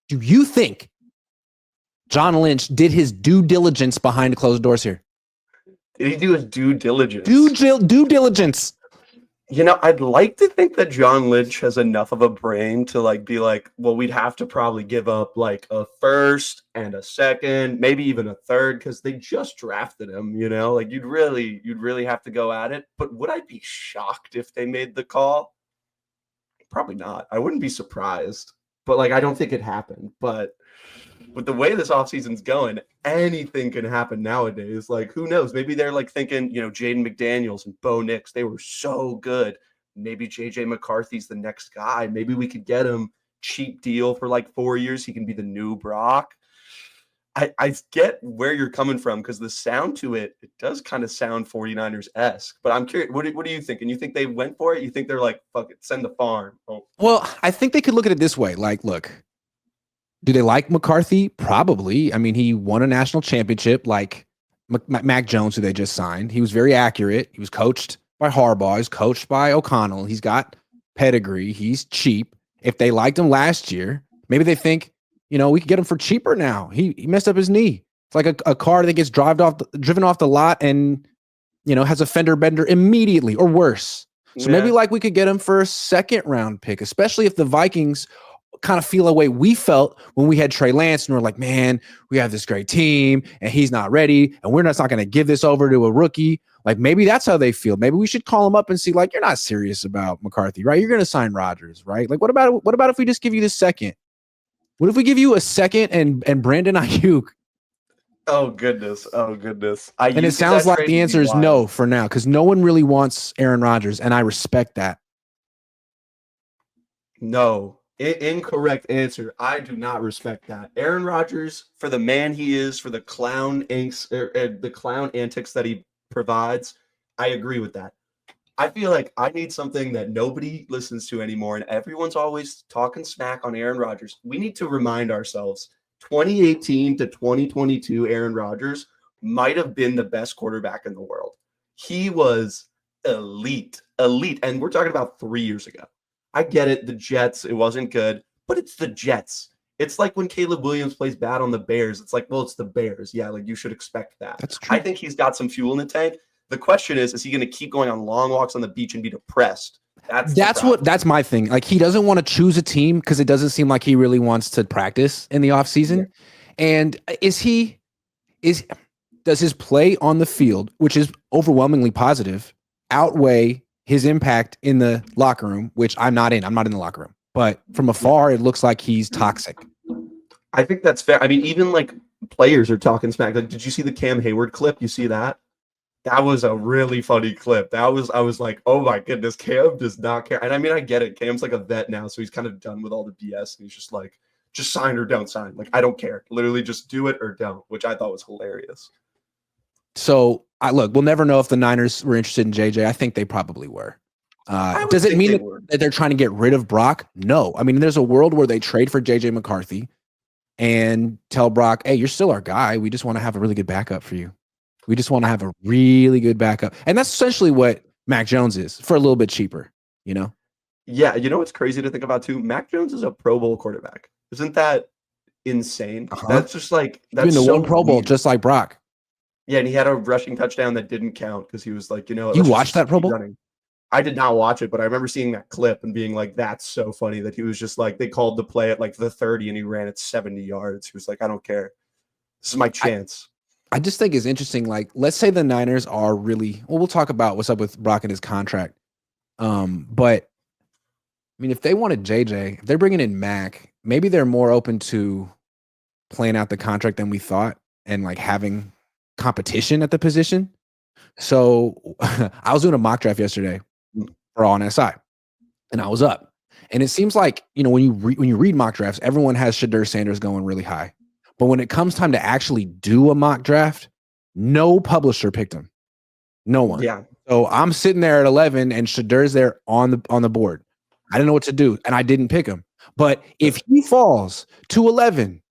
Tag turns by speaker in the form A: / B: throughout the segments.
A: Do you think John Lynch did his due diligence behind closed doors here?
B: Did he do his due diligence?
A: Due diligence.
B: You know, I'd like to think that John Lynch has enough of a brain to like be like, well, we'd have to probably give up like a first and a second, maybe even a third, because they just drafted him, you know, like you'd really have to go at it. But would I be shocked if they made the call? Probably not. I wouldn't be surprised, but like I don't think it happened. But with the way this offseason's going, anything can happen nowadays. Like, who knows? Maybe they're like thinking, you know, Jaden McDaniels and Bo Nix, they were so good. Maybe JJ McCarthy's the next guy. Maybe we could get him cheap deal for like 4 years. He can be the new Brock. I get where you're coming from because the sound to it does kind of sound 49ers-esque. But I'm curious, what do you think? And you think they went for it? You think they're like, fuck it, send the farm? Oh.
A: Well, I think they could look at it this way. Like, look, do they like McCarthy? Probably. I mean, he won a national championship like Mac Jones, who they just signed. He was very accurate. He was coached by Harbaugh. He's coached by O'Connell. He's got pedigree. He's cheap. If they liked him last year, maybe they think, you know, we could get him for cheaper now. He messed up his knee. It's like a car that gets driven off the lot and, you know, has a fender bender immediately or worse. So maybe like we could get him for a second round pick, especially if the Vikings kind of feel the way we felt when we had Trey Lance and we're like, man, we have this great team and he's not ready and we're not going to give this over to a rookie. Like maybe that's how they feel. Maybe we should call him up and see, like, you're not serious about McCarthy, right? You're going to sign Rodgers, right? Like, what about if we just give you the second? What if we give you a second and Brandon Ayuk?
B: Oh goodness.
A: And it sounds like the answer is no for now because no one really wants Aaron Rodgers, and I respect that.
B: No. Incorrect answer. I do not respect that. Aaron Rodgers, for the man he is, for the clown antics that he provides, I agree with that. I feel like I need something that nobody listens to anymore, and everyone's always talking smack on Aaron Rodgers. We need to remind ourselves 2018 to 2022 Aaron Rodgers might have been the best quarterback in the world. He was elite, and we're talking about 3 years ago. I get it, the Jets, it wasn't good, but it's the Jets. It's like when Caleb Williams plays bad on the Bears. It's like, well, it's the Bears. Yeah, like you should expect that.
A: That's true.
B: I think he's got some fuel in the tank. The question is he going to keep going on long walks on the beach and be depressed?
A: That's my thing. Like, he doesn't want to choose a team because it doesn't seem like he really wants to practice in the offseason. Yeah. And does his play on the field, which is overwhelmingly positive, outweigh his impact in the locker room, which I'm not in the locker room, but from afar, it looks like he's toxic.
B: I think that's fair. I mean, even like players are talking smack. Like, did you see the Cam Hayward clip? You see that? That was a really funny clip. I was like, oh my goodness, Cam does not care. And I mean, I get it. Cam's like a vet now, so he's kind of done with all the BS. And he's just like, just sign or don't sign. Like, I don't care. Literally just do it or don't, which I thought was hilarious.
A: So, look, we'll never know if the Niners were interested in JJ. I think they probably were. Does it mean that they're trying to get rid of Brock? No. I mean, there's a world where they trade for JJ McCarthy and tell Brock, hey, you're still our guy. We just want to have a really good backup for you. We just want to have a really good backup. And that's essentially what Mac Jones is for a little bit cheaper, you know?
B: Yeah. You know what's crazy to think about too? Mac Jones is a Pro Bowl quarterback. Isn't that insane?
A: Uh-huh.
B: That's just like, that's
A: the one Pro Bowl, just like Brock.
B: Yeah. And he had a rushing touchdown that didn't count because he was like, you know,
A: you watched that Pro Bowl?
B: Running. I did not watch it, but I remember seeing that clip and being like, that's so funny that he was just like, they called the play at like the 30 and he ran at 70 yards. He was like, I don't care. This is my chance.
A: I just think it's interesting. Like, let's say the Niners are really, well, we'll talk about what's up with Brock and his contract. But I mean, if they wanted JJ, if they're bringing in Mac, maybe they're more open to playing out the contract than we thought and like having competition at the position. So I was doing a mock draft yesterday for on SI and I was up, and it seems like, you know, when you read mock drafts, everyone has Shedeur Sanders going really high. But when it comes time to actually do a mock draft, no publisher picked him. No one.
B: Yeah.
A: So I'm sitting there at 11 and Shedeur's there on the board. I didn't know what to do and I didn't pick him. But if he falls to 11,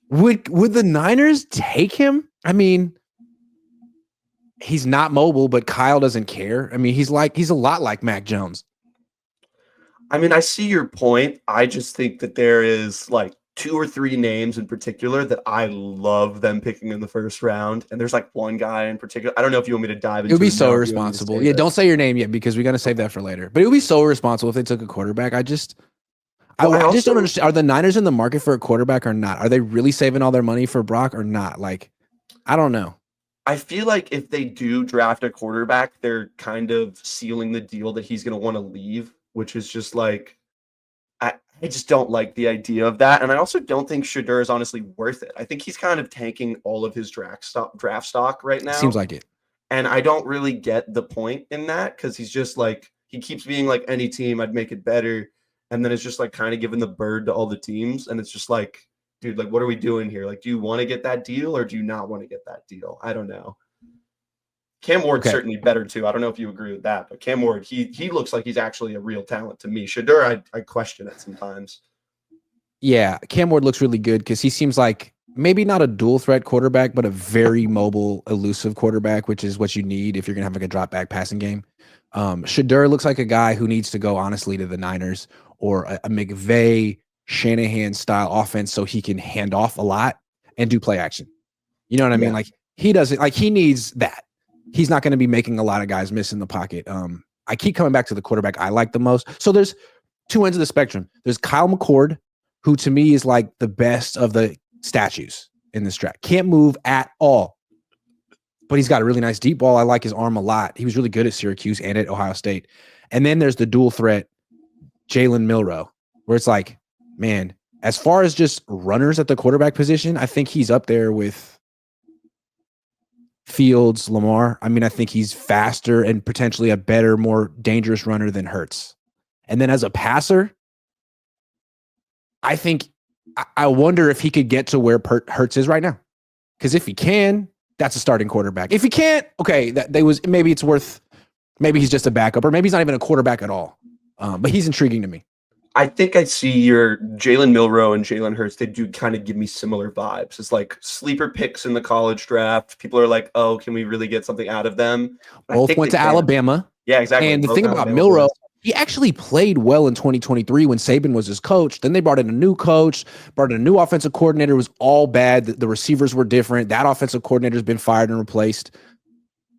A: would the Niners take him? I mean, he's not mobile, but Kyle doesn't care. I mean, he's a lot like Mac Jones.
B: I mean, I see your point. I just think that there is like 2 or 3 names in particular that I love them picking in the first round, and there's like one guy in particular. I don't know if you want me to dive
A: It would
B: into
A: be
B: it
A: so
B: now or if you want me to
A: irresponsible.
B: save
A: Yeah,
B: it.
A: don't say your name yet because we're gonna save that for later. But it would be so irresponsible if they took a quarterback. I
B: Well, I
A: just don't
B: also
A: understand. Are the Niners in the market for a quarterback or not? Are they really saving all their money for Brock or not? Like, I don't know.
B: I feel like if they do draft a quarterback, they're kind of sealing the deal that he's going to want to leave, which is just like I just don't like the idea of that, and I also don't think Shedeur is honestly worth it. I think he's kind of tanking all of his draft stock right
A: Seems
B: now,
A: like it.
B: and I don't really get the point in that because he's just like he keeps being like any team, I'd make it better, and then it's just like kind of giving the bird to all the teams, and it's just like, dude, like what are we doing here? Like, do you want to get that deal or do you not want to get that deal? I don't know. Cam Ward's
A: Okay.
B: certainly better too. I don't know if you agree with that, but Cam Ward, he looks like he's actually a real talent to me. Shedeur, I question it sometimes.
A: Yeah, Cam Ward looks really good because he seems like maybe not a dual threat quarterback, but a very mobile, elusive quarterback, which is what you need if you're gonna have like a drop back passing game. Shedeur looks like a guy who needs to go honestly to the Niners or a McVay Shanahan style offense so he can hand off a lot and do play action. You know what I mean?
B: Yeah.
A: Like he doesn't like he needs that. He's not going to be making a lot of guys miss in the pocket. I keep coming back to the quarterback I like the most. So there's two ends of the spectrum. There's Kyle McCord, who to me is like the best of the statues in this draft. Can't move at all, but he's got a really nice deep ball. I like his arm a lot. He was really good at Syracuse and at Ohio State. And then there's the dual threat, Jalen Milroe, where it's like, man, as far as just runners at the quarterback position, I think he's up there with Fields, Lamar. I mean, I think he's faster and potentially a better, more dangerous runner than Hurts. And then as a passer, I think I wonder if he could get to where Hurts is right now. Because if he can, that's a starting quarterback. If he can't, okay, maybe it's worth. Maybe he's just a backup, or maybe he's not even a quarterback at all. But he's intriguing to me.
B: I think I see your Jalen Milroe and Jalen Hurts. They do kind of give me similar vibes. It's like sleeper picks in the college draft. People are like, "Oh, can we really get something out of them?" But I
A: Both
B: think
A: went
B: they
A: to
B: can.
A: Alabama.
B: Yeah, exactly.
A: And the
B: Both
A: thing about
B: Alabama
A: Milroe,
B: boys.
A: he actually played well in 2023 when Saban was his coach. Then they brought in a new coach, brought in a new offensive coordinator. It was all bad. The receivers were different. That offensive coordinator's been fired and replaced.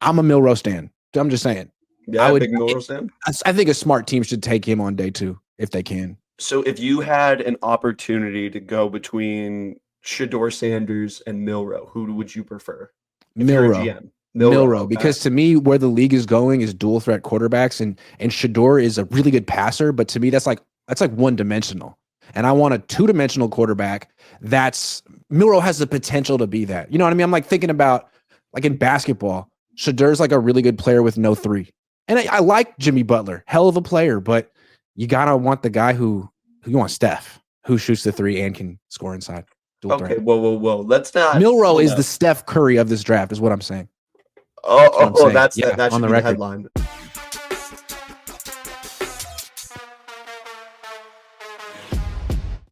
A: I'm a Milroe stan. I'm just saying.
B: Yeah, big Milroe stand.
A: I think a smart team should take him on day 2 if they can.
B: So if you had an opportunity to go between Shedeur Sanders and Milroe, who would you prefer? If you're a GM.
A: Milroe,
B: okay.
A: because to me, where the league is going is dual threat quarterbacks, and Shedeur is a really good passer, but to me, that's like one dimensional. And I want a 2-dimensional quarterback. Milroe has the potential to be that. You know what I mean? I'm like thinking about like in basketball, Shedeur's like a really good player with no 3. And I like Jimmy Butler, hell of a player, but you gotta want the guy who you want Steph, who shoots the 3 and can score inside. Dual threat.
B: Whoa. Let's not.
A: Milroe is the Steph Curry of this draft, is what I'm saying.
B: That
A: Yeah,
B: should
A: on the
B: be the
A: record.
B: headline.